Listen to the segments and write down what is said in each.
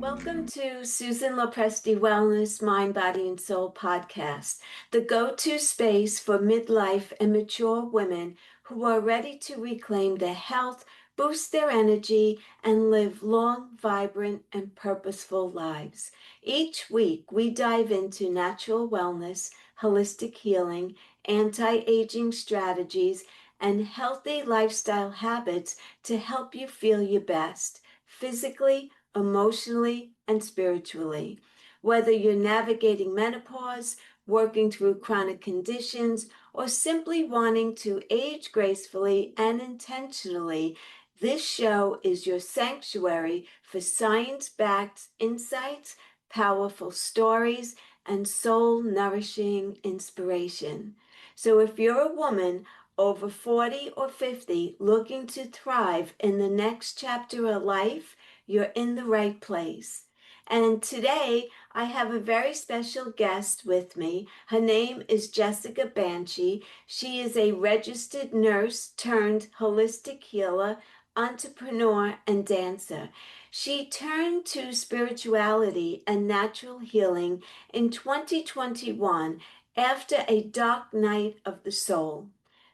Welcome to Susan LoPresti Wellness Mind, Body, and Soul podcast, the go-to space for midlife and mature women who are ready to reclaim their health, boost their energy, and live long, vibrant, and purposeful lives. Each week, we dive into natural wellness, holistic healing, anti-aging strategies, and healthy lifestyle habits to help you feel your best, physically, emotionally, and spiritually. Whether you're navigating menopause, working through chronic conditions, or simply wanting to age gracefully and intentionally, this show is your sanctuary for science-backed insights, powerful stories, and soul-nourishing inspiration. So if you're a woman over 40 or 50 looking to thrive in the next chapter of life, you're in the right place. And today I have a very special guest with me. Her name is Jesseca Banchy. She is a registered nurse turned holistic healer, entrepreneur, and dancer. She turned to spirituality and natural healing in 2021 after a dark night of the soul.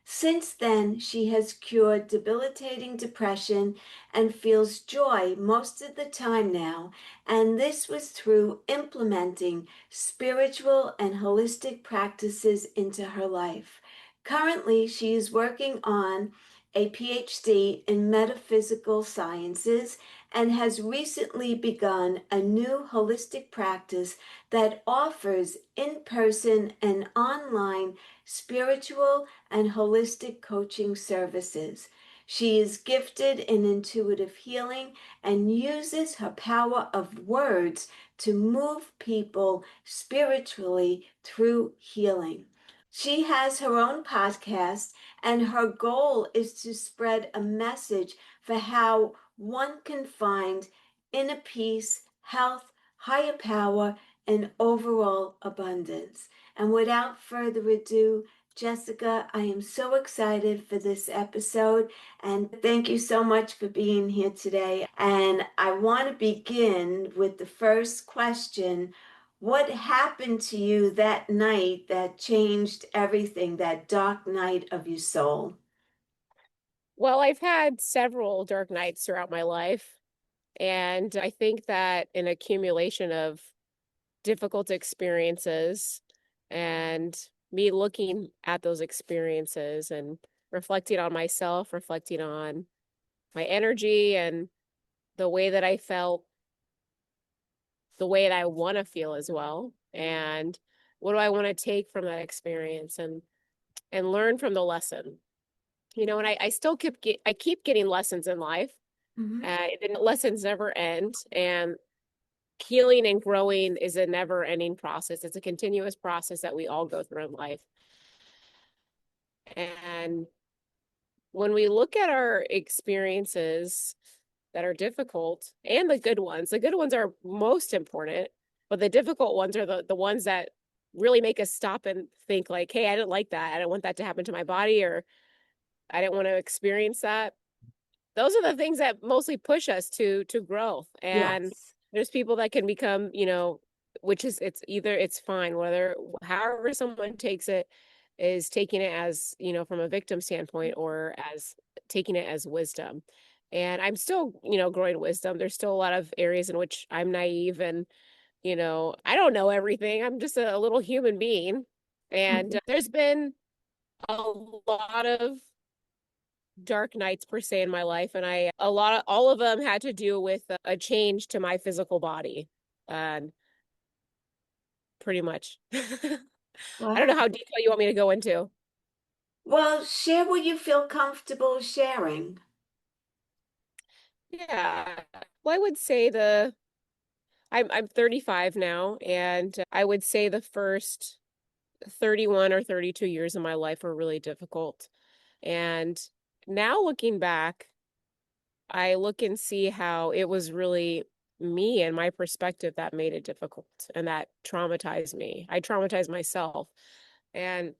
Since then, she has cured debilitating depression and feels joy most of the time now, and this was through implementing spiritual and holistic practices into her life. Currently, she is working on a PhD in metaphysical sciences and has recently begun a new holistic practice that offers in-person and online spiritual and holistic coaching services. She is gifted in intuitive healing and uses her power of words to move people spiritually through healing. She has her own podcast, and her goal is to spread a message for how one can find inner peace, health, higher power, and overall abundance. And without further ado, Jesseca, I am so excited for this episode, and thank you so much for being here today. And I want to begin with the first question. What happened to you that night that changed everything, that dark night of your soul? Well, I've had several dark nights throughout my life, and I think that an accumulation of difficult experiences and me looking at those experiences and reflecting on myself, reflecting on my energy and the way that I felt, the way that I want to feel as well, and what do I want to take from that experience and learn from the lesson. And I still keep getting lessons in life. Mhm. The lessons never end, and healing and growing is a never-ending process. It's a continuous process that we all go through in life. And when we look at our experiences that are difficult and the good ones are most important, but the difficult ones are the ones that really make us stop and think like, hey, I didn't like that. I didn't want that to happen to my body, or I didn't want to experience that. Those are the things that mostly push us to growth. And Yes. there's people that can become, which is it's fine, whether however someone takes it is taking it as, from a victim standpoint or as taking it as wisdom. And I'm still, growing wisdom. There's still a lot of areas in which I'm naive and, I don't know everything. I'm just a little human being. And Mhm. there's been a lot of dark nights per se in my life, and all of them had to do with a change to my physical body, and pretty much. I don't know Wow. how detailed you want me to go into. Well, share what you feel comfortable sharing. Yeah. Well, I would say I'm 35 now, and I would say the first 31 or 32 years of my life were really difficult. And now looking back, I look and see how it was really me and my perspective that made it difficult and that traumatized me. I traumatized myself. And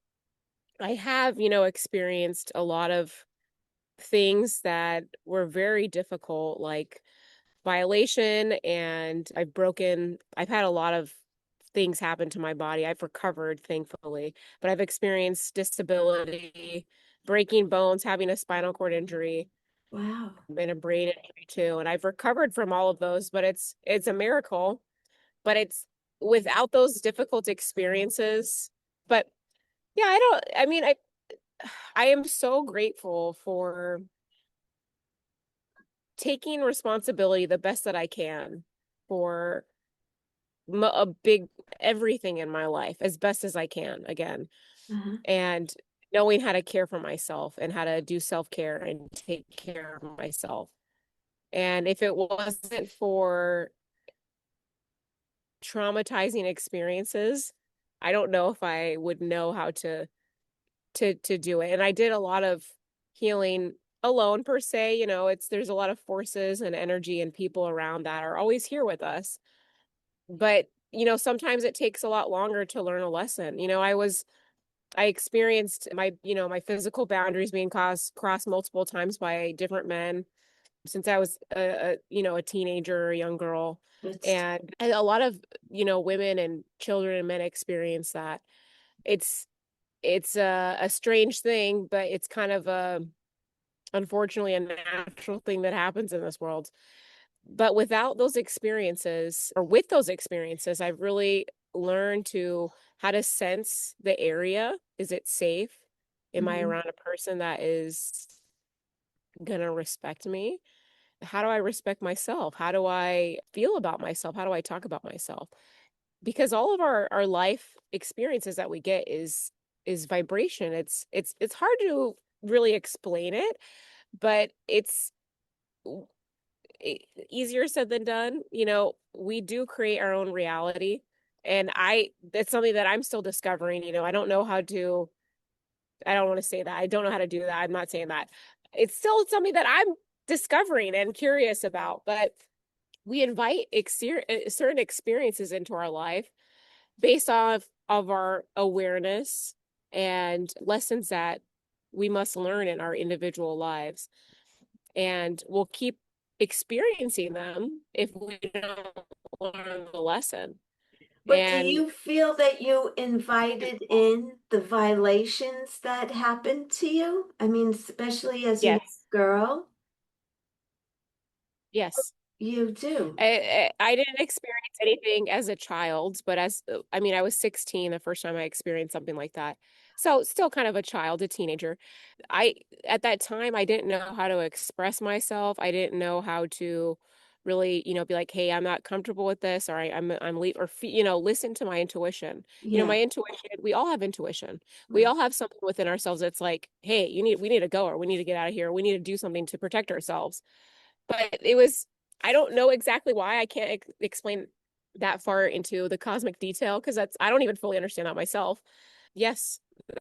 I have, experienced a lot of things that were very difficult, like violation, and I've had a lot of things happen to my body. I've recovered, thankfully, but I've experienced disability, breaking bones, having a spinal cord injury, Wow. and a brain injury too. And I've recovered from all of those, but it's a miracle. But it's without those difficult experiences. But yeah, I am so grateful for taking responsibility the best that I can for a big everything in my life as best as I can again, Uh-huh. and knowing how to care for myself and how to do self-care and take care of myself. And if it wasn't for traumatizing experiences, I don't know if I would know how to do it. And I did a lot of healing alone per se. There's a lot of forces and energy and people around that are always here with us. But, sometimes it takes a lot longer to learn a lesson. I experienced my physical boundaries being crossed multiple times by different men since I was a teenager or a young girl. It's And a lot of, women and children and men experience that. It's it's a strange thing, but it's kind of unfortunately a natural thing that happens in this world. But without those experiences, or with those experiences, I've really learned how to sense the area. Is it safe? Am I mhm. around a person that is gonna respect me? How do I respect myself? How do I feel about myself? How do I talk about myself? Because all of our life experiences that we get is vibration. It's hard to really explain it, but it's easier said than done. We do create our own reality, and that's something that I'm still discovering. I don't want to say that. I don't know how to do that. I'm not saying that. It's still something that I'm discovering and curious about, but we invite certain experiences into our life based off of our awareness and lessons that we must learn in our individual lives. And we'll keep experiencing them if we don't learn the lesson. But do And you feel that you invited in the violations that happened to you? I mean, especially as a young yes, girl, yes. you do. I didn't experience anything as a child, but I was 16 the first time I experienced something like that. So still kind of a child, a teenager. I At that time I didn't know how to express myself. I didn't know how to really, be like, hey, I'm not comfortable with this, or I'm leave or listen to my intuition. Yeah, My intuition, we all have intuition. We right. all have something within ourselves that's like, hey, we need to go, or we need to get out of here. We need to do something to protect ourselves. But I don't know exactly why. I can't explain that far into the cosmic detail because I don't even fully understand that myself. Yes,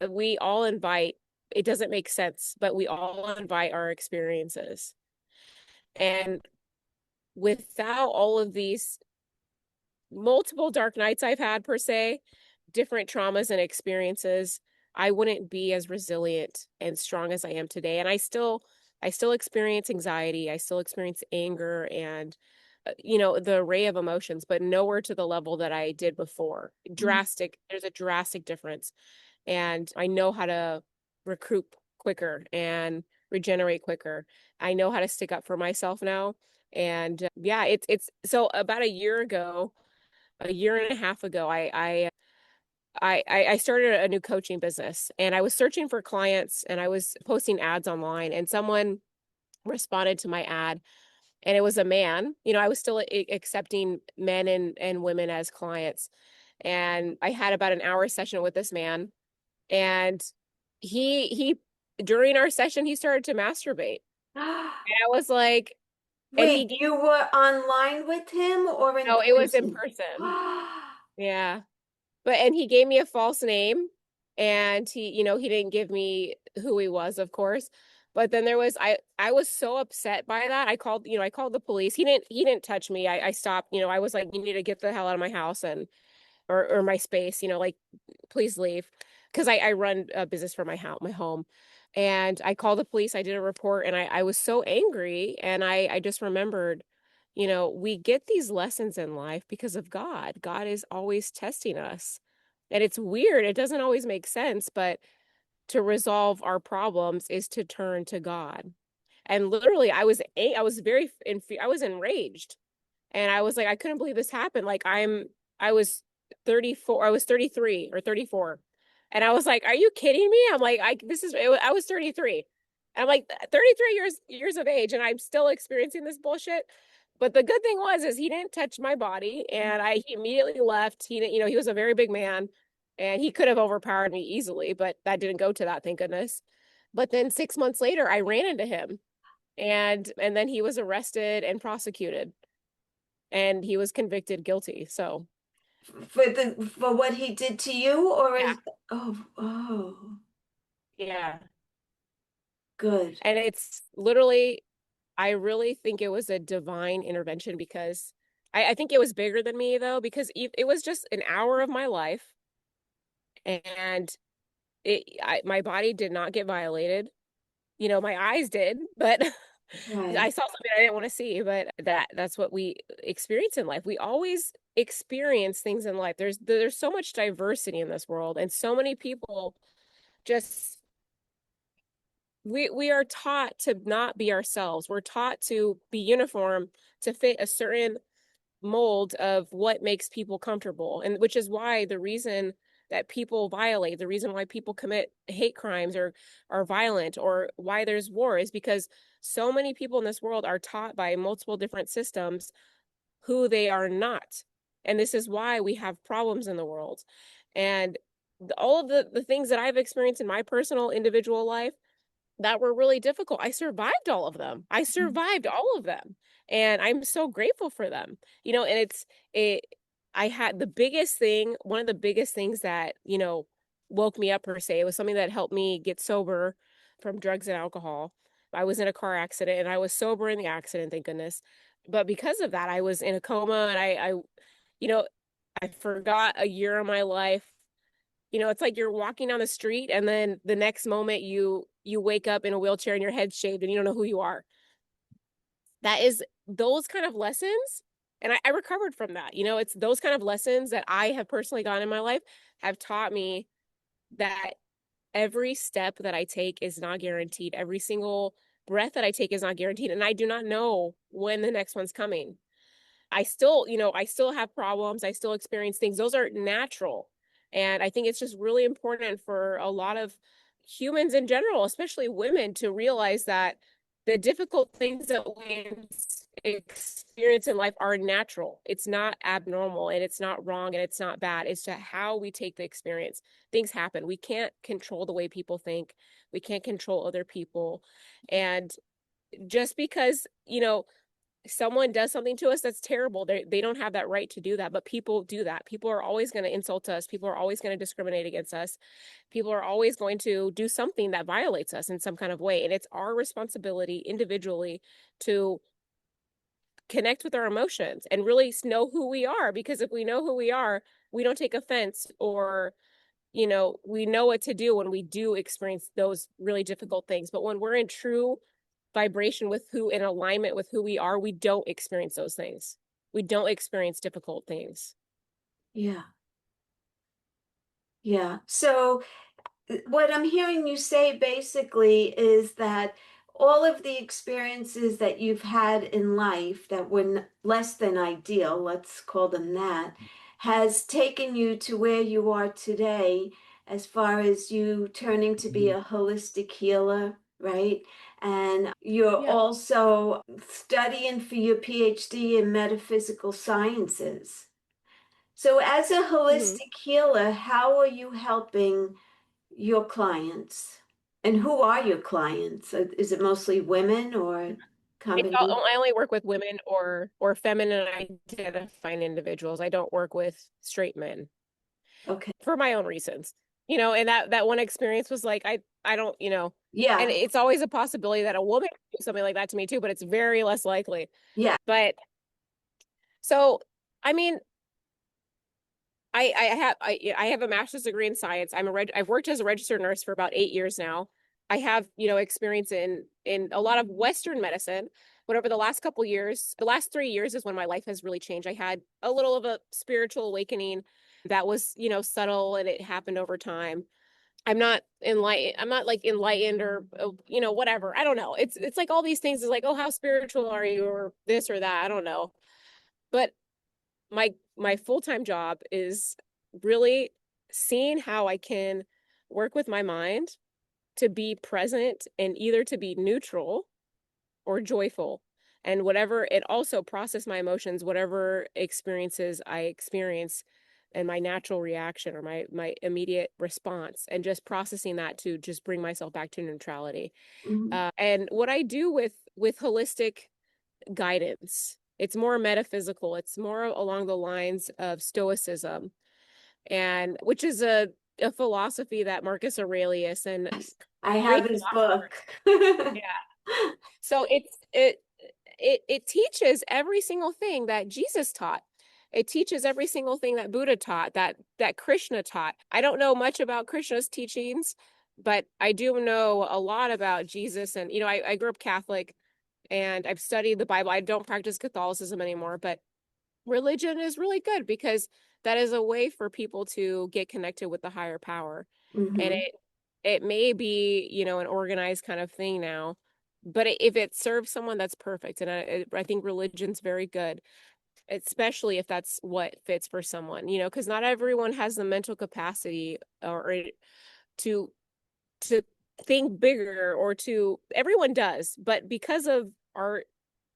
we all invite, it doesn't make sense, but we all invite our experiences. And without all of these multiple dark nights I've had, per se, different traumas and experiences, I wouldn't be as resilient and strong as I am today. And I still experience anxiety. I still experience anger and, the array of emotions, but nowhere to the level that I did before. Mm. There's a drastic difference. And I know how to recoup quicker and regenerate quicker. I know how to stick up for myself now. And yeah, it's so about a year and a half ago, I started a new coaching business, and I was searching for clients, and I was posting ads online, and someone responded to my ad, and it was a man. I was still accepting men and women as clients. And I had about an hour session with this man, and he during our session he started to masturbate. And I was like, and he Wait, gave, you were online with him or in no, it was in person? person. Yeah. And he gave me a false name, and he didn't give me who he was, of course. But then I was so upset by that. I called the police. He didn't touch me. I stopped, I was like, you need to get the hell out of my house and or my space, like, please leave. Because I run a business for my home. And I called the police, I did a report, and I was so angry. And I just remembered we get these lessons in life because of God. God is always testing us. And it's weird. It doesn't always make sense, but to resolve our problems is to turn to God. And literally, I was I was enraged, and I was like, I couldn't believe this happened. I was 34, I was 33 or 34, and I was like, are you kidding me? I'm like, I was 33. I'm like 33 years of age, and I'm still experiencing this bullshit. But the good thing is he didn't touch my body, and he immediately left. He didn't, he was a very big man, and he could have overpowered me easily, but that didn't go to that, thank goodness. But then 6 months later, I ran into him, and then he was arrested and prosecuted, and he was convicted guilty. So For what he did to you, or yeah, is oh, yeah. good. And it's literally, I really think it was a divine intervention, because I think it was bigger than me though, because it was just an hour of my life, and my body did not get violated. My eyes did, but I Right. saw something I didn't want to see. But that's what we experience in life. We always experience things in life. There's so much diversity in this world, and so many people just we are taught to not be ourselves. We're taught to be uniform, to fit a certain mold of what makes people comfortable, and which is why the reason that people violate, the reason why people commit hate crimes or are violent, or why there's war, is because so many people in this world are taught by multiple different systems who they are not. And this is why we have problems in the world. And all of the things that I've experienced in my personal individual life that were really difficult, I survived all of them. I survived all of them. And I'm so grateful for them. And it I had the biggest thing, one of the biggest things that, woke me up per se, it was something that helped me get sober from drugs and alcohol. I was in a car accident, and I was sober in the accident, thank goodness. But because of that, I was in a coma, and you know, I forgot a year of my life. It's like you're walking down the street, and then the next moment you wake up in a wheelchair and your head's shaved and you don't know who you are. That is those kind of lessons. And I recovered from that. It's those kind of lessons that I have personally gotten in my life have taught me that every step that I take is not guaranteed. Every single breath that I take is not guaranteed. And I do not know when the next one's coming. I still have problems. I still experience things. Those are natural. And I think it's just really important for a lot of humans in general, especially women, to realize that the difficult things that we experience in life are natural. It's not abnormal, and it's not wrong, and it's not bad. It's just how we take the experience. Things happen. We can't control the way people think. We can't control other people. And just because, someone does something to us that's terrible, they don't have that right to do that, but people do that. People are always going to insult us. People are always going to discriminate against us. People are always going to do something that violates us in some kind of way, and it's our responsibility individually to connect with our emotions and really know who we are, because if we know who we are, we don't take offense, or we know what to do when we do experience those really difficult things. But when we're in true vibration with in alignment with who we are, we don't experience those things. We don't experience difficult things. Yeah. Yeah. So what I'm hearing you say basically is that all of the experiences that you've had in life that were less than ideal, let's call them that, has taken you to where you are today, as far as you turning to be a holistic healer, right? And you're Yeah. also studying for your PhD in metaphysical sciences. So, as a Mm-hmm. holistic healer, how are you helping your clients? And who are your clients? Is it mostly women or combination? I only work with women or feminine identifying individuals. I don't work with straight men Okay. for my own reasons. And that one experience was like, I don't, and Yeah. it's always a possibility that a woman could do something like that to me too, but it's very less likely. Yeah. But so, I mean, I have a master's degree in science. I've worked as a registered nurse for about 8 years now. I have, experience in a lot of Western medicine, whatever the last couple years, the last 3 years is when my life has really changed. I had a little of a spiritual awakening that was, subtle, and it happened over time. I'm not enlightened. I'm not like enlightened or, whatever. I don't know. It's like all these things is like, oh, how spiritual are you, or this or that. I don't know. But my full-time job is really seeing how I can work with my mind to be present and either to be neutral or joyful, and whatever it also process my emotions, whatever experiences I experience, and my natural reaction or my immediate response, and just processing that to just bring myself back to neutrality. Mhm. And what I do with holistic guidance, it's more metaphysical, it's more along the lines of stoicism, and which is a philosophy that Marcus Aurelius and Yes, I have great his philosophers. book. Yeah. So it teaches every single thing that Jesus taught. It teaches every single thing that Buddha taught, that Krishna taught. I don't know much about Krishna's teachings, but I do know a lot about Jesus. And I grew up Catholic, and I've studied the Bible. I don't practice Catholicism anymore, but religion is really good because that is a way for people to get connected with the higher power. And Hmm. it may be, an organized kind of thing now, but if it serves someone, that's perfect. And I think religion's very good, especially if that's what fits for someone, because not everyone has the mental capacity or to to think bigger, or to everyone does, but because of our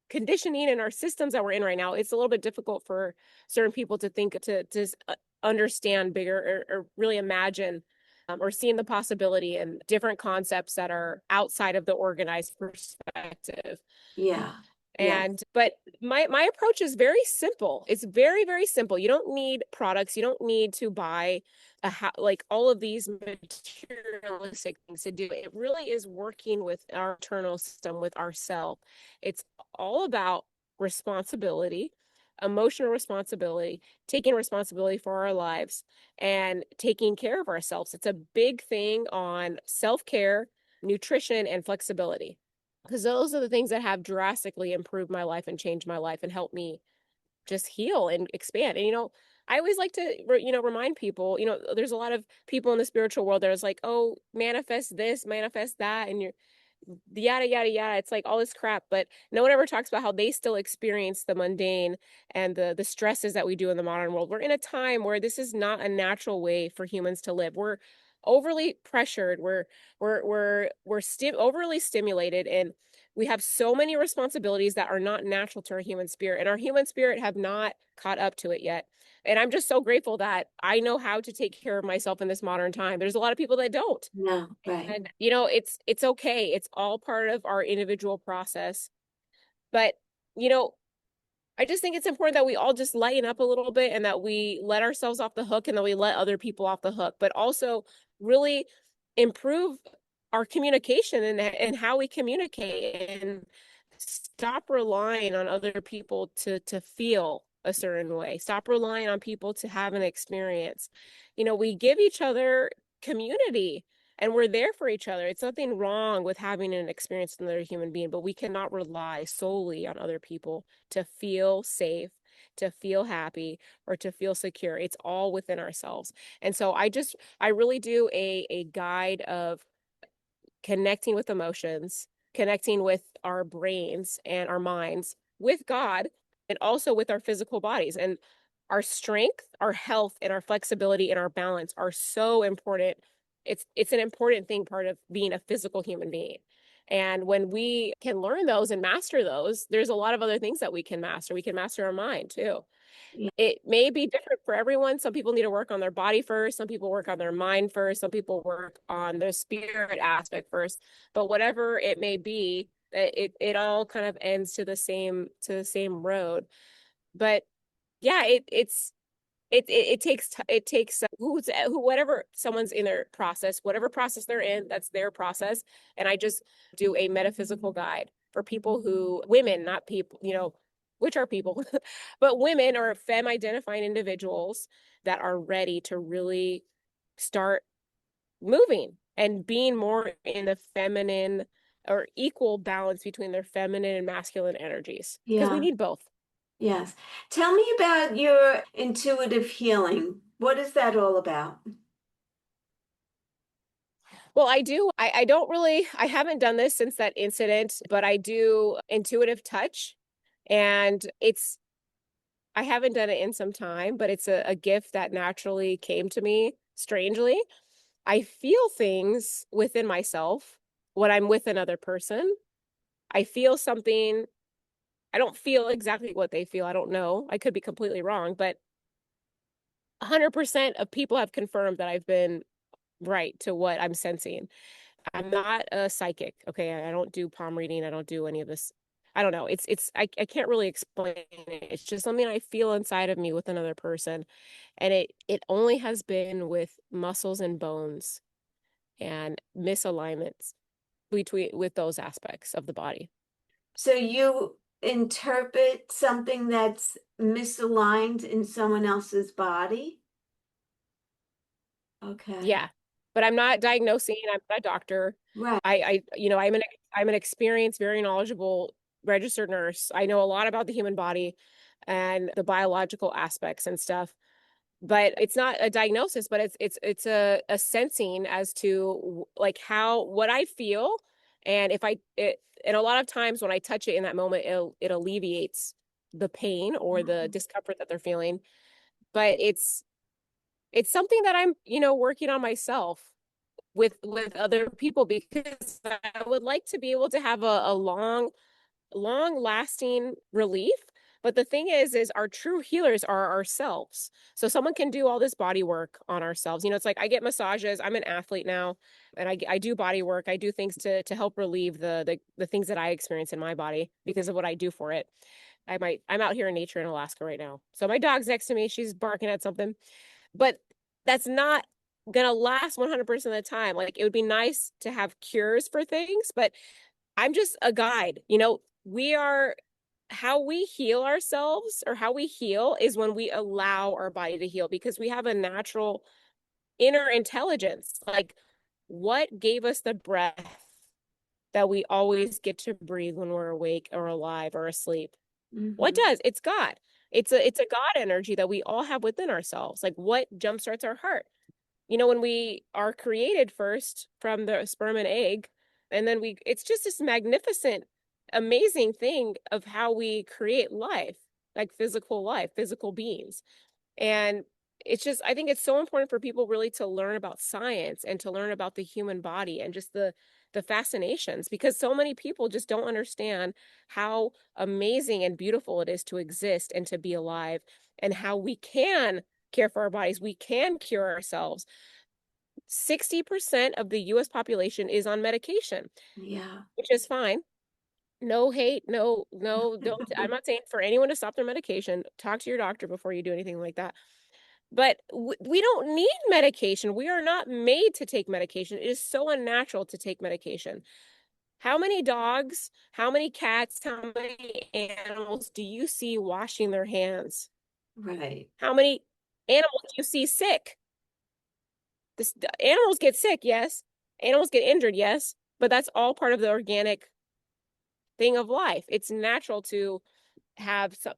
conditioning and our systems that we're in right now, it's a little bit difficult for certain people to think to understand bigger, or really imagine, or seeing the possibility and different concepts that are outside of the organized perspective. Yeah. Yes. And but my approach is very simple. It's very, very simple. You don't need products. You don't need to buy like all of these materialistic things to do it. It really is working with our internal system, with ourself. It's all about responsibility, emotional responsibility, taking responsibility for our lives, and taking care of ourselves. It's a big thing on self-care, nutrition, and flexibility, because those are the things that have drastically improved my life and changed my life and helped me just heal and expand. And I always like to remind people, there's a lot of people in the spiritual world that is like, oh, manifest this, manifest that, and you're yada yada yada. It's like all this crap, but no one ever talks about how they still experience the mundane and the stresses that we do in the modern world. We're in a time where this is not a natural way for humans to live. We're overly pressured. We're overly stimulated, and we have so many responsibilities that are not natural to our human spirit, and our human spirit have not caught up to it yet. And I'm just so grateful that I know how to take care of myself in this modern time. There's a lot of people that don't. No, right. And it's okay. It's all part of our individual process. But you know, I just think it's important that we all just lighten up a little bit, and that we let ourselves off the hook, and that we let other people off the hook, but also really improve our communication and how we communicate, and stop relying on other people to feel a certain way. Stop relying on people to have an experience. We give each other community, and we're there for each other. It's nothing wrong with having an experience with another human being, but we cannot rely solely on other people to feel safe, to feel happy, or to feel secure. It's all within ourselves. And so I really do a guide of connecting with emotions, connecting with our brains and our minds, with God, and also with our physical bodies. And our strength, our health, and our flexibility and our balance are so important. It's an important thing, part of being a physical human being. And when we can learn those and master those, there's a lot of other things that we can master. We can master our mind too. Yeah. It may be different for everyone. Some people need to work on their body first. Some people work on their mind first. Some people work on their spirit aspect first. But whatever it may be, it all kind of ends to the same road. But yeah, it takes whatever someone's in their process, whatever process they're in, that's their process. And I just do a metaphysical guide for people who women, not people, which are people, but women or femme identifying individuals that are ready to really start moving and being more in the feminine or equal balance between their feminine and masculine energies because we Yeah. need both. Yes. Tell me about your intuitive healing. What is that all about? Well, I don't really, I haven't done this since that incident, but I do intuitive touch. And I haven't done it in some time, but it's a gift that naturally came to me strangely. I feel things within myself when I'm with another person. I feel something. I don't feel exactly what they feel. I don't know. I could be completely wrong, but 100% of people have confirmed that I've been right to what I'm sensing. I'm not a psychic. Okay. I don't do palm reading. I don't do any of this. I don't know. I can't really explain it. It's just something I feel inside of me with another person. And it only has been with muscles and bones and misalignments between with those aspects of the body. So you interpret something that's misaligned in someone else's body? Okay. Yeah. But I'm not diagnosing, I'm not a doctor. Right. I'm an experienced, very knowledgeable registered nurse. I know a lot about the human body and the biological aspects and stuff. But it's not a diagnosis, but it's a sensing as to like how what I feel. And and a lot of times when I touch it in that moment, it alleviates the pain or the Mhm. discomfort that they're feeling. But it's something that I'm, working on myself with other people because I would like to be able to have a long lasting relief. But the thing is our true healers are ourselves. So someone can do all this body work on ourselves. It's like I get massages. I'm an athlete now, and I do body work. I do things to help relieve the things that I experience in my body because of what I do for it. I'm out here in nature in Alaska right now. So my dog's next to me. She's barking at something, but that's not gonna last 100% of the time. Like it would be nice to have cures for things, but I'm just a guide. We are how we heal ourselves or how we heal is when we allow our body to heal because we have a natural inner intelligence. Like what gave us the breath that we always get to breathe when we're awake or alive or asleep? What Mhm. does? It's God. It's a God energy that we all have within ourselves. Like what jumpstarts our heart? When we are created first from the sperm and egg, and then it's just this magnificent, amazing thing of how we create life, like physical life, physical beings. And it's just, I think it's so important for people really to learn about science and to learn about the human body and just the fascinations because so many people just don't understand how amazing and beautiful it is to exist and to be alive and how we can care for our bodies, we can cure ourselves. 60% of the US population is on medication, Yeah. which is fine. No hate, no, don't. I'm not saying for anyone to stop their medication. Talk to your doctor before you do anything like that. But we don't need medication. We are not made to take medication. It is so unnatural to take medication. How many dogs, how many cats, how many animals do you see washing their hands? Right. How many animals do you see sick? The animals get sick, yes. Animals get injured, yes. But that's all part of the organic thing of life. It's natural to have some,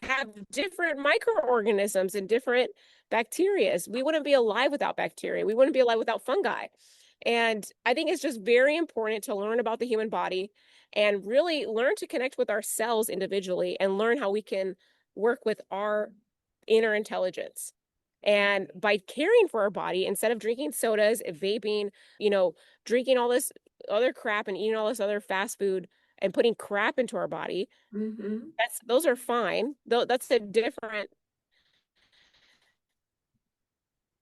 have different microorganisms and different bacterias. We wouldn't be alive without bacteria. We wouldn't be alive without fungi. And I think it's just very important to learn about the human body and really learn to connect with ourselves individually and learn how we can work with our inner intelligence. And by caring for our body, instead of drinking sodas, vaping, you know, drinking all this other crap and eating all this other fast food and putting crap into our body, Mm-hmm. those are fine. Though that's a different.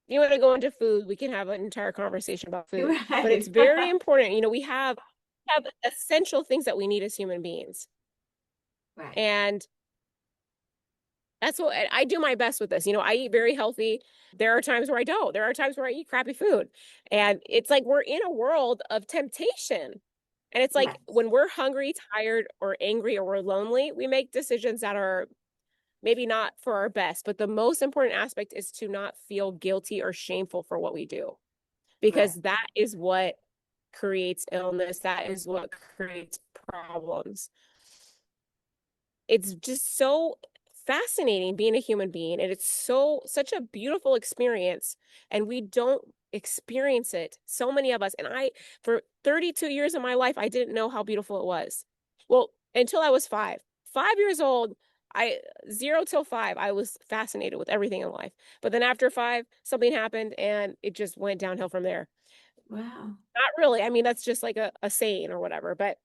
If you want to go into food, we can have an entire conversation about food. But it's Right. very important. We have essential things that we need as human beings. Right. And that's what I do my best with this. I eat very healthy. There are times where I don't. There are times where I eat crappy food. And it's like we're in a world of temptation. And it's like Yes. when we're hungry, tired, or angry, or we're lonely, we make decisions that are maybe not for our best. But the most important aspect is to not feel guilty or shameful for what we do, Right. because that is what creates illness. That is what creates problems. It's just so fascinating being a human being, and it's such a beautiful experience, and we don't experience it, so many of us. And I, for 32 years of my life, I didn't know how beautiful it was. Well, until I was 5 years old. I 0 till 5, I was fascinated with everything in life. But then after 5, something happened and it just went downhill from there. Wow. Not really. I mean, that's just like a saying or whatever. But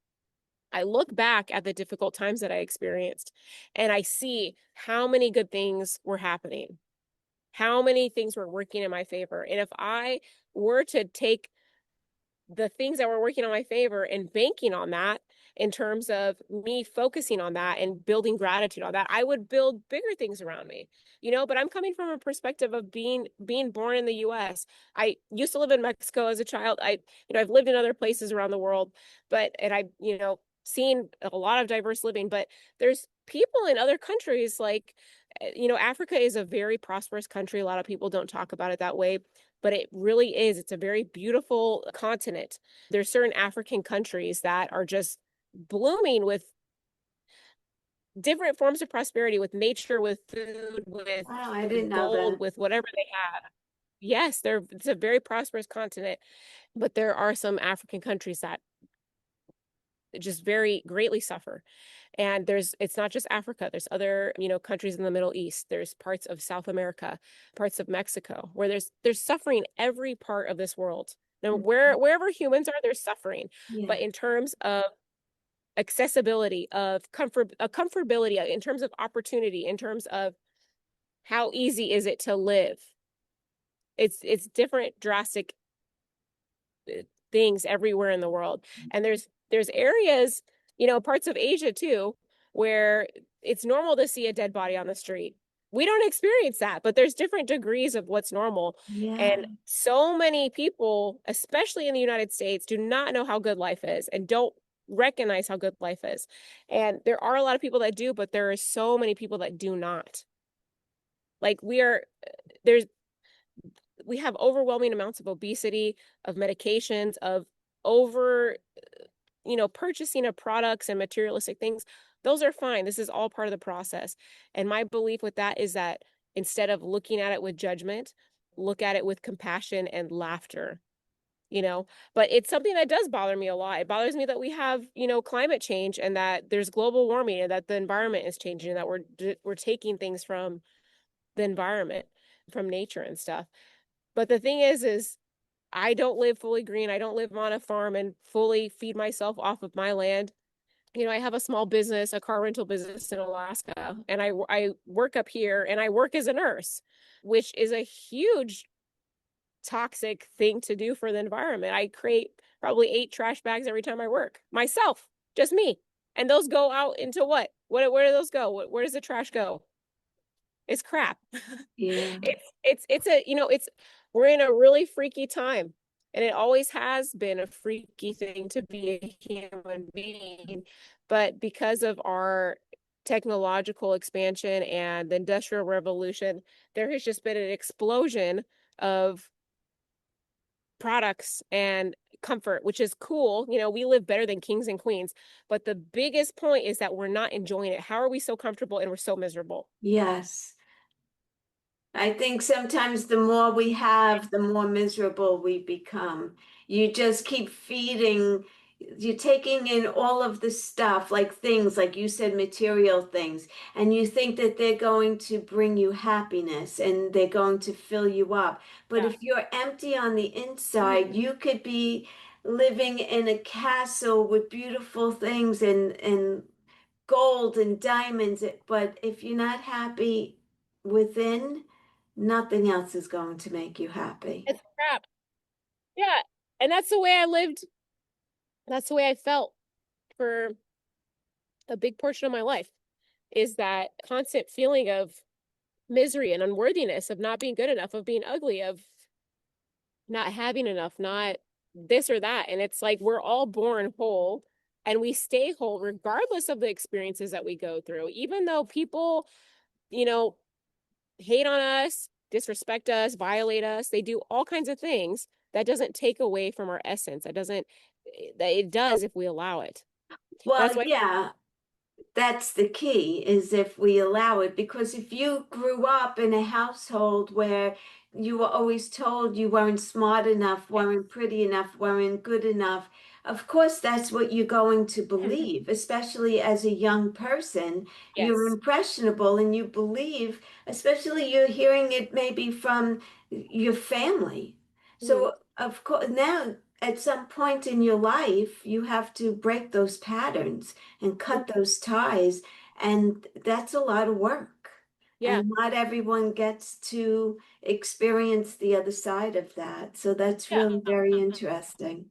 I look back at the difficult times that I experienced and I see how many good things were happening, how many things were working in my favor. And if I were to take the things that were working on my favor and banking on that in terms of me focusing on that and building gratitude on that, I would build bigger things around me, but I'm coming from a perspective of being born in the US. I used to live in Mexico as a child. I've lived in other places around the world, and I, seen a lot of diverse living, but there's people in other countries like, Africa is a very prosperous country. A lot of people don't talk about it that way, but it really is. It's a very beautiful continent. There's certain African countries that are just blooming with different forms of prosperity, with nature, with food, with Wow, I didn't know gold, that. with whatever they have. Yes, it's a very prosperous continent, but there are some African countries that just very greatly suffer. And it's not just Africa. There's other, countries in the Middle East. There's parts of South America, parts of Mexico, where there's suffering every part of this world. Now, Mhm. wherever humans are, there's suffering. Yeah. But in terms of accessibility, of comfortability, in terms of opportunity, in terms of how easy is it to live, it's different, drastic things everywhere in the world. And there's areas, parts of Asia too, where it's normal to see a dead body on the street. We don't experience that, but there's different degrees of what's normal. Yeah. And so many people, especially in the United States, do not know how good life is and don't recognize how good life is. And there are a lot of people that do, but there are so many people that do not. Like there's we have overwhelming amounts of obesity, of medications, of over, purchasing of products and materialistic things. Those are fine. This is all part of the process. And my belief with that is that instead of looking at it with judgment, look at it with compassion and laughter. But it's something that does bother me a lot. It bothers me that we have, climate change, and that there's global warming, and that the environment is changing, and that we're taking things from the environment, from nature and stuff. But the thing is I don't live fully green. I don't live on a farm and fully feed myself off of my land. I have a small business, a car rental business in Alaska, and I work up here, and I work as a nurse, which is a huge toxic thing to do for the environment. I create probably 8 trash bags every time I work myself, just me. And those go out into what? Where do those go? Where does the trash go? It's crap. Yeah. It's a, we're in a really freaky time, and it always has been a freaky thing to be a human being. But because of our technological expansion and the industrial revolution, there has just been an explosion of products and comfort, which is cool. We live better than kings and queens, but the biggest point is that we're not enjoying it. How are we so comfortable and we're so miserable? Yes. I think sometimes the more we have, the more miserable we become. You just keep feeding, you're taking in all of the stuff, like things, like you said, material things, and you think that they're going to bring you happiness and they're going to fill you up. But Yeah. if you're empty on the inside, you could be living in a castle with beautiful things and gold and diamonds, but if you're not happy within, nothing else is going to make you happy. It's crap. Yeah. And that's the way I lived. That's the way I felt for a big portion of my life, is that constant feeling of misery and unworthiness, of not being good enough, of being ugly, of not having enough, not this or that. And it's like we're all born whole, and we stay whole regardless of the experiences that we go through. Even though people, you know, hate on us, disrespect us, violate us, they do all kinds of things. that doesn't take away from our essence. It does if we allow it. That's Well, why. yeah, that's the key is if we allow it, because if you grew up in a household where you were always told you weren't smart enough, Yeah. weren't pretty enough, weren't good enough, of course that's what you're going to believe, especially as a young person. You're Yes. impressionable and you believe, especially you're hearing it maybe from your family. Mhm. So of course now at some point in your life you have to break those patterns and cut those ties. And that's a lot of work. Yeah. And not everyone gets to experience the other side of that. So that's Yeah. really very interesting.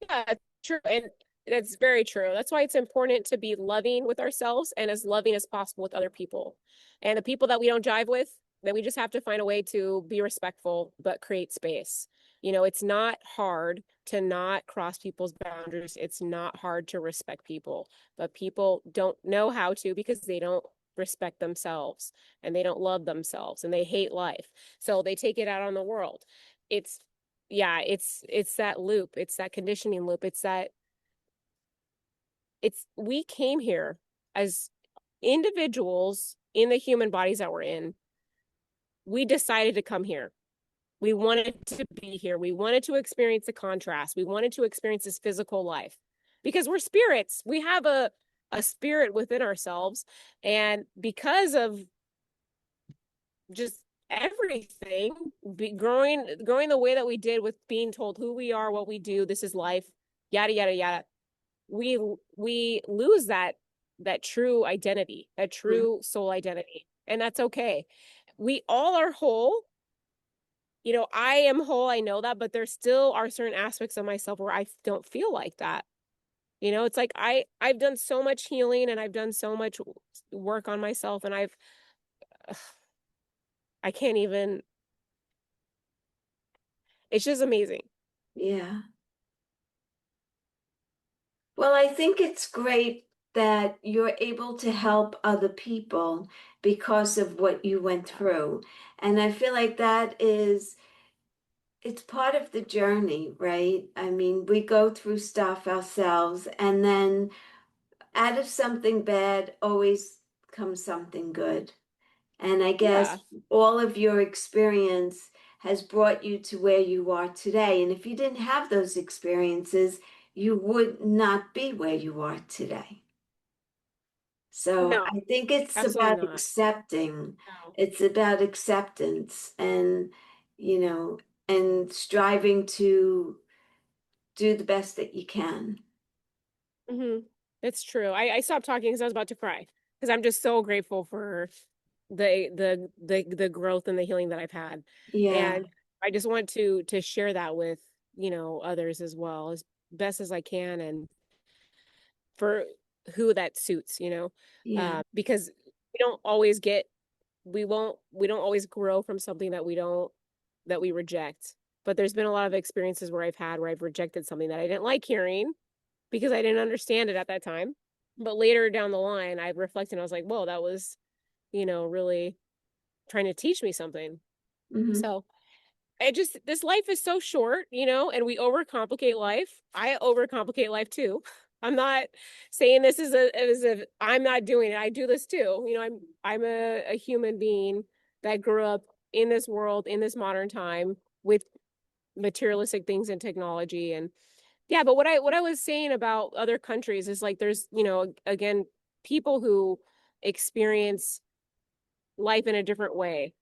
Yeah, it's true. And that's very true. That's why it's important to be loving with ourselves and as loving as possible with other people. And the people that we don't jive with, then we just have to find a way to be respectful, but create space. It's not hard to not cross people's boundaries. It's not hard to respect people, but people don't know how to because they don't respect themselves and they don't love themselves and they hate life. So they take it out on the world. It's yeah, it's that loop. It's that conditioning loop. It's we came here as individuals in the human bodies that we're in. We decided to come here. We wanted to be here. We wanted to experience the contrast. We wanted to experience this physical life because we're spirits. We have a spirit within ourselves. And because of just everything, growing the way that we did with being told who we are, what we do, this is life, yada yada yada, we lose that true identity, that Mhm. true soul identity, and that's okay. We all are whole. I am whole, I know that, but there still are certain aspects of myself where I don't feel like that. It's like I've done so much healing and I've done so much work on myself, and I can't even. It's just amazing. Yeah. Well, I think it's great that you're able to help other people because of what you went Yeah. through. And I feel like it's part of the journey, right? I mean, we go through stuff ourselves, and then out of something bad always comes something good. And I Yeah. guess all of your experience has brought you to where you are today. And if you didn't have those experiences, you would not be where you are today. So No, I think it's absolutely about not. accepting. No. It's about acceptance and, you know, and striving to do the best that you can. Hmm. It's true. I stopped talking because I was about to cry because I'm just so grateful for the growth and the healing that I've had. Yeah, And I just want to share that with, others as well, as best as I can, and for who that suits, yeah, because we don't always get we don't always grow from something that we reject. But there's been a lot of experiences where I've rejected something that I didn't like hearing because I didn't understand it at that time. But later down the line, I reflected and I was like, whoa, that was, really trying to teach me something. hmm, So this life is so short, and we overcomplicate life. I overcomplicate life too. I'm not saying this as if I'm not doing it. I do this too. I'm a human being that grew up in this world, in this modern time with materialistic things and technology. And yeah, but what I was saying about other countries is like there's, again, people who experience life in a different way,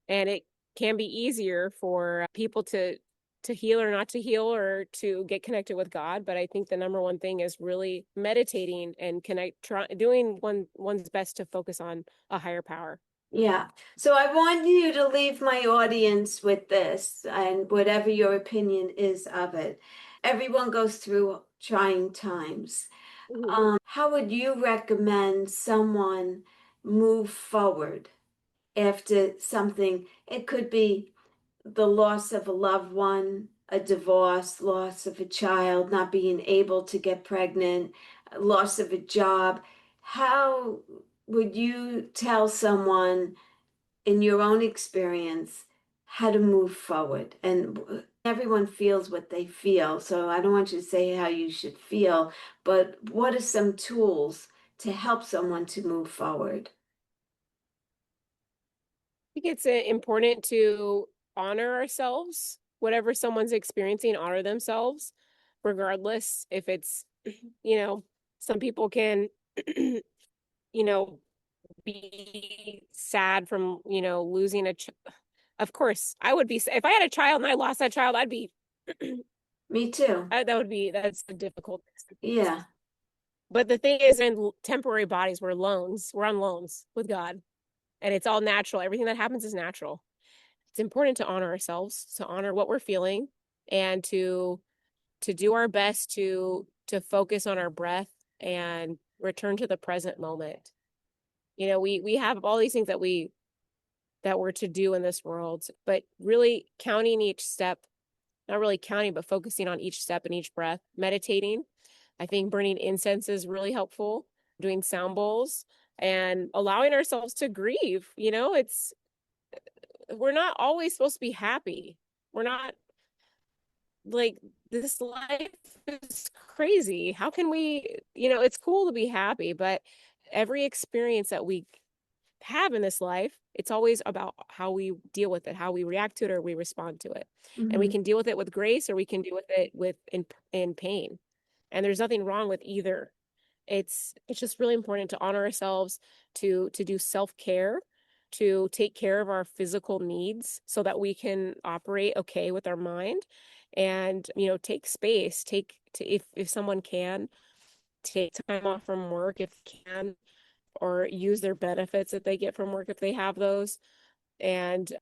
and it can be easier for people to heal or not to heal or to get connected with God. But I think the number one thing is really meditating and doing one's best to focus on a higher power. yeah. So I want you to leave my audience with this and whatever your opinion is of it. Everyone goes through trying times. Mhm. How would you recommend someone move forward after something? It could be the loss of a loved one, a divorce, loss of a child, not being able to get pregnant, loss of a job. How would you tell someone in your own experience how to move forward. And everyone feels what they feel. So I don't want you to say how you should feel, but what are some tools to help someone to move forward? think it's important to honor ourselves, whatever someone's experiencing, honor themselves, regardless if it's, you know, some people can, you know, be sad from, losing of course, I would be, if I had a child and I lost that child, I'd be, Me too. that's a difficult experience. Yeah. But the thing is, in temporary bodies, we're on loans with God, and it's all natural. Everything that happens is natural. It's important to honor ourselves, to honor what we're feeling, and to do our best to focus on our breath and return to the present moment. We have all these things that we're to do in this world, but really counting each step, not really counting, but focusing on each step and each breath, meditating. I think burning incense is really helpful, doing sound bowls and allowing ourselves to grieve. We're not always supposed to be happy. We're not, like, this life is crazy. How can we, it's cool to be happy, but every experience that we have in this life, it's always about how we deal with it, how we react to it, or we respond to it. And we Hmm. can deal with it with grace, or we can deal with it in pain. And there's nothing wrong with either. It's just really important to honor ourselves, to do self-care, to take care of our physical needs so that we can operate okay with our mind, and take space, if someone can take time off from work if they can, or use their benefits that they get from work if they have those, and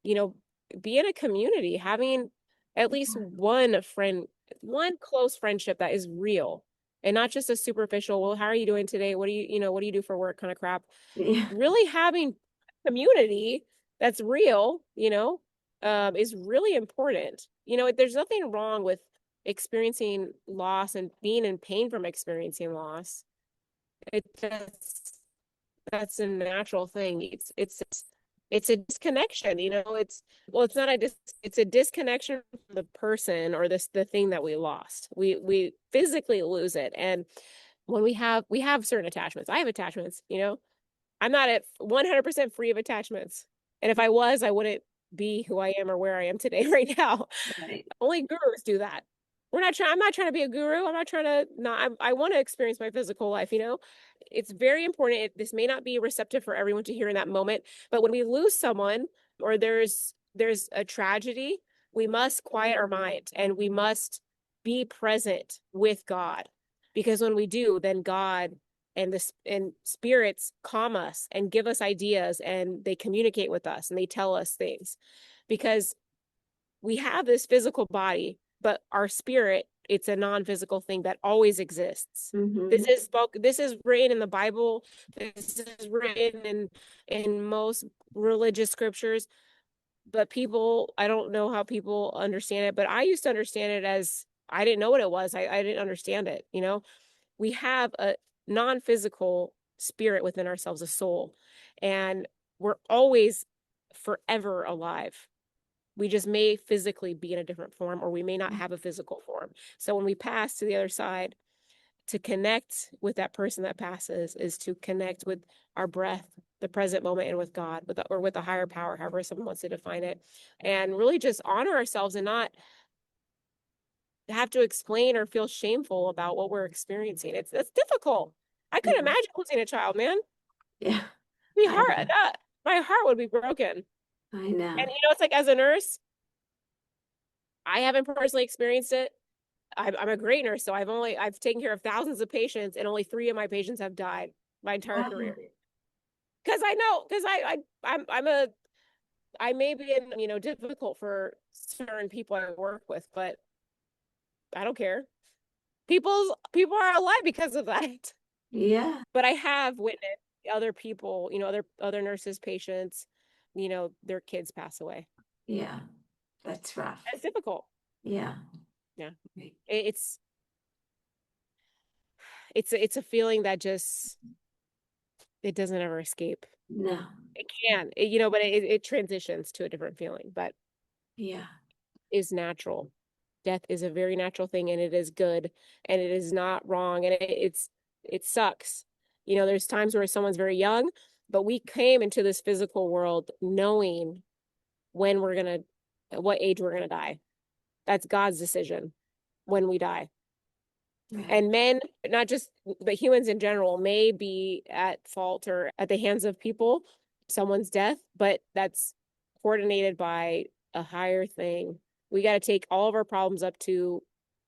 be in a community, having at least one friend, one close friendship that is real, and not just a superficial, well, how are you doing today, what do you do for work kind of crap. Yeah. Really having community that's real, is really important. There's nothing wrong with experiencing loss and being in pain from experiencing loss. It That's a natural thing. It's a disconnection, it's not it's a disconnection from the person or the thing that we lost. We physically lose it. And when we have certain attachments. I have attachments, I'm not at 100% free of attachments. And if I was, I wouldn't be who I am or where I am today right now. Right. Only gurus do that. I'm not trying to be a guru. I'm not trying to not, I want to experience my physical life, It's very important. This may not be receptive for everyone to hear in that moment, but when we lose someone, or there's a tragedy, we must quiet our mind and we must be present with God. Because when we do, then God and spirits calm us and give us ideas, and they communicate with us and they tell us things. Because we have this physical body, but our spirit, it's a non-physical thing that always exists. Hmm. This is written in the Bible. This is written in most religious scriptures. But people, I don't know how people understand it, but I used to understand it as, I didn't know what it was. I didn't understand it. We have a non-physical spirit within ourselves, a soul, and we're always forever alive. We just may physically be in a different form, or we may not have a physical form. So when we pass to the other side, to connect with that person that passes is to connect with our breath, the present moment, and with God, or with a higher power, however someone wants to define it, and really just honor ourselves and not have to explain or feel shameful about what we're experiencing. It's difficult. I couldn't Yeah. imagine losing a child, man. Yeah. Be I hard. know. My heart would be broken. I And know. it's like, as a nurse, I haven't personally experienced it. I'm a great nurse, so I've taken care of thousands of patients, and only 3 of my patients have died my entire career. Wow. Because I know, because I may be difficult for certain people I work with, but I don't care. People are alive because of that. Yeah. But I have witnessed other people, other nurses, patients, their kids pass away. Yeah. That's rough. It's difficult. Yeah. Yeah. It's it's a feeling that just, it doesn't ever escape. No. It can, but it transitions to a different feeling. But Yeah. is natural. Death is a very natural thing, and it is good, and it is not wrong, and it sucks. You know, there's times where someone's very young, but we came into this physical world knowing when we're gonna, at what age we're gonna die. That's God's decision when we die. Right. And men, not just, but humans in general, may be at fault or at the hands of people, someone's death, but that's coordinated by a higher thing. We got to take all of our problems up to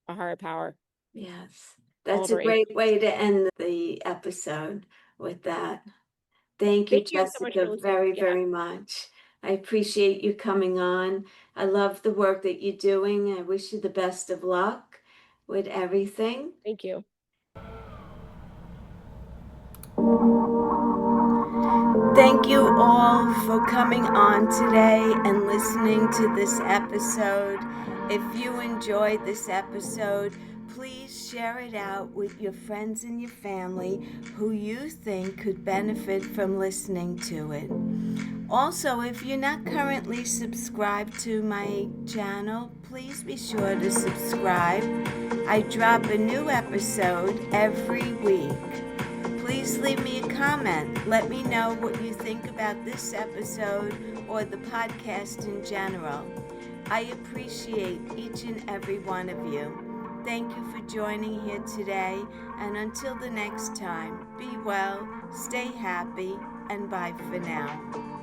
a higher power, Yes. all That's of a our issues. great way to end the episode with that. Thank you, Thank you so much for Jesseca, listening. very, Yeah, very much. I appreciate you coming on. I love the work that you're doing. I wish you the best of luck with everything. thank you. Thank you all for coming on today and listening to this episode. If you enjoyed this episode, please share it out with your friends and your family who you think could benefit from listening to it. Also, if you're not currently subscribed to my channel, please be sure to subscribe. I drop a new episode every week. Please leave me a comment. Let me know what you think about this episode or the podcast in general. I appreciate each and every one of you. Thank you for joining here today, and until the next time, be well, stay happy, and bye for now.